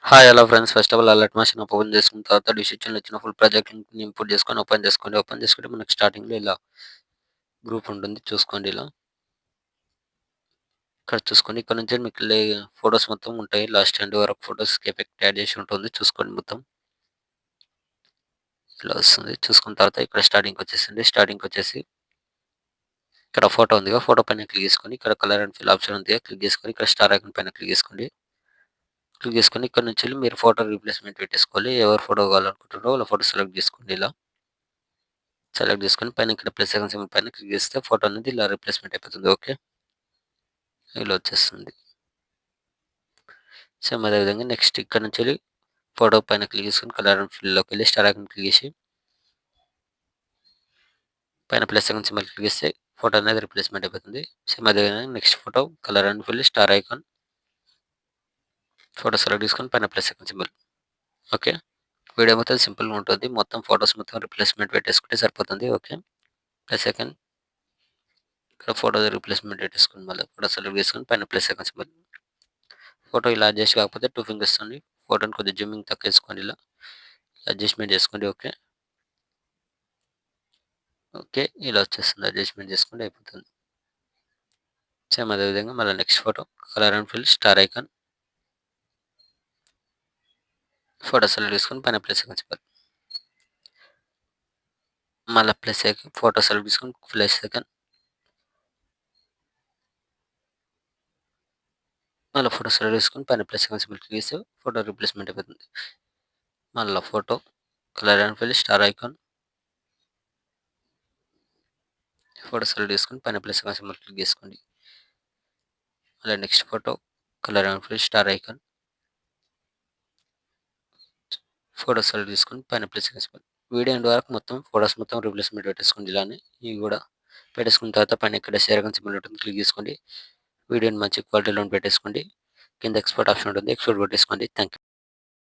Hi hello friends. First of all alert machine open చేసుకున్న తర్వాత డిసిషన్‌లో వచ్చిన ఫుల్ ప్రాజెక్ట్ లింక్‌ని ఇంపోర్ట్ చేసుకొని ఓపెన్ చేసుకోండి. ఓపెన్ చేసుకుంటే మనకు స్టార్టింగ్‌లో ఇలా గ్రూప్ ఉంటుంది. చూసుకోండి ఇలా. ఇక్కడ చూసుకోండి. ఇక్కడ నుంచి మీకు ఫోటోస్ మొత్తం ఉంటాయి. లాస్ట్ ఎండ్ వరకు ఫోటోస్‌కి ఎఫెక్ట్ యాడ్ చేసి ఉంటుంది. చూసుకోండి మొత్తం. ఇలా వస్తుంది. చూసుకున్న తర్వాత ఇక్కడ స్టార్టింగ్‌కొచ్చేసింది. స్టార్టింగ్‌కొచ్చేసి ఇక్కడ ఫోటో ఉందిగా, ఫోటో పైన క్లిక్ చేసుకొని ఇక్కడ కలర్ అండ్ ఫిల్ ఆప్షన్ ఉందిగా, క్లిక్ చేసుకొని ఇక్కడ స్టార్ ఐకాన్ పైన క్లిక్ చేసుకోండి. క్లిక్ చేసుకొని ఇక్కడ నుంచి మీరు ఫోటో రీప్లేస్‌మెంట్ పెట్టేసుకోవాలి. ఎవరి ఫోటో కావాలనుకుంటున్నారో వాళ్ళ ఫోటో సెలెక్ట్ చేసుకోండి ఇలా. సెలెక్ట్ చేసుకొని పైన ఇక్కడ ప్లస్ ఐకాన్ సింబల్ పైన క్లిక్ చేస్తే ఫోటో అనేది ఇలా రీప్లేస్‌మెంట్ అయిపోతుంది. ఓకే. ఇలా వచ్చేస్తుంది. సేమ్ అదే విధంగా నెక్స్ట్ ఇక్కడ నుంచెళ్ళి ఫోటో పైన క్లిక్ చేసుకొని కలర్ అండ్ ఫిల్‌లోకి వెళ్ళి స్టార్ ఐకాన్ క్లిక్ చేసి పైన ప్లస్ ఐకాన్ సింబల్ క్లిక్ చేస్తే ఫోటో అనేది రీప్లేస్‌మెంట్ అయిపోతుంది. సేమ్ అదే విధంగా next photo colour and fill star icon photo select చేసుకొని పైన plus icon symbol. Okay. Video మొత్తం సింపుల్‌గా ఉంటుంది. మొత్తం ఫోటోస్ మొత్తం రీప్లేస్‌మెంట్ పెట్టేసుకుంటే సరిపోతుంది. ఓకే. ప్లస్ ఐకాన్ ఇక్కడ ఫోటో రీప్లేస్‌మెంట్ పెట్టేసుకొని మళ్ళీ ఫోటో సెలెక్ట్ చేసుకొని పైన ప్లస్ ఐకాన్ సింబల్. ఫోటో ఇలా అడ్జస్ట్ కాకపోతే 2 ఫింగర్స్తోని ఫోటోని కొద్దిగా జూమింగ్ తక్కువేసుకోండి ఇలా. అడ్జస్ట్‌మెంట్ చేసుకోండి. ఓకే. ఓకే. ఇలా వచ్చేస్తుంది. అడ్జస్ట్‌మెంట్ చేసుకుంటే అయిపోతుంది. సేమ్ అదే విధంగా మళ్ళీ next photo colour and fill star icon photo select చేసుకొని పైన ప్లస్ ఐకాన్ సింబల్. మళ్ళా ప్లస్ ఐకాన్ ఫోటో సెలెక్ట్ చేసుకొని ప్లస్ ఐకాన్ మళ్ళీ ఫోటో సెలెక్ట్ చేసుకొని పైన ప్లస్ ఐకాన్ సింబల్ క్లిక్ చేస్తే ఫోటో రీప్లేస్‌మెంట్ అయిపోతుంది. మళ్ళా photo colour and fill star icon photo select చేసుకొని పైన ప్లస్ ఐకాన్ సింబల్ క్లిక్ చేసుకోండి. మళ్ళీ next photo colour and fill star icon photo select చేసుకొని పైన plus icon symbol. Video end వరకు మొత్తం ఫోటోస్ మొత్తం రీప్లేస్‌మెంట్ పెట్టేసుకోండి ఇలానే. ఇవి కూడా పెట్టేసుకున్న తర్వాత పైన ఇక్కడ షేర్ ఐకాన్ సింబల్ ఉంటుంది. క్లిక్ చేసుకోండి. వీడియోని మంచి క్వాలిటీలో పెట్టేసుకోండి. కింద ఎక్స్‌పోర్ట్ ఆప్షన్ ఉంటుంది. ఎక్స్‌పోర్ట్ కొట్టేసుకోండి. Thank you.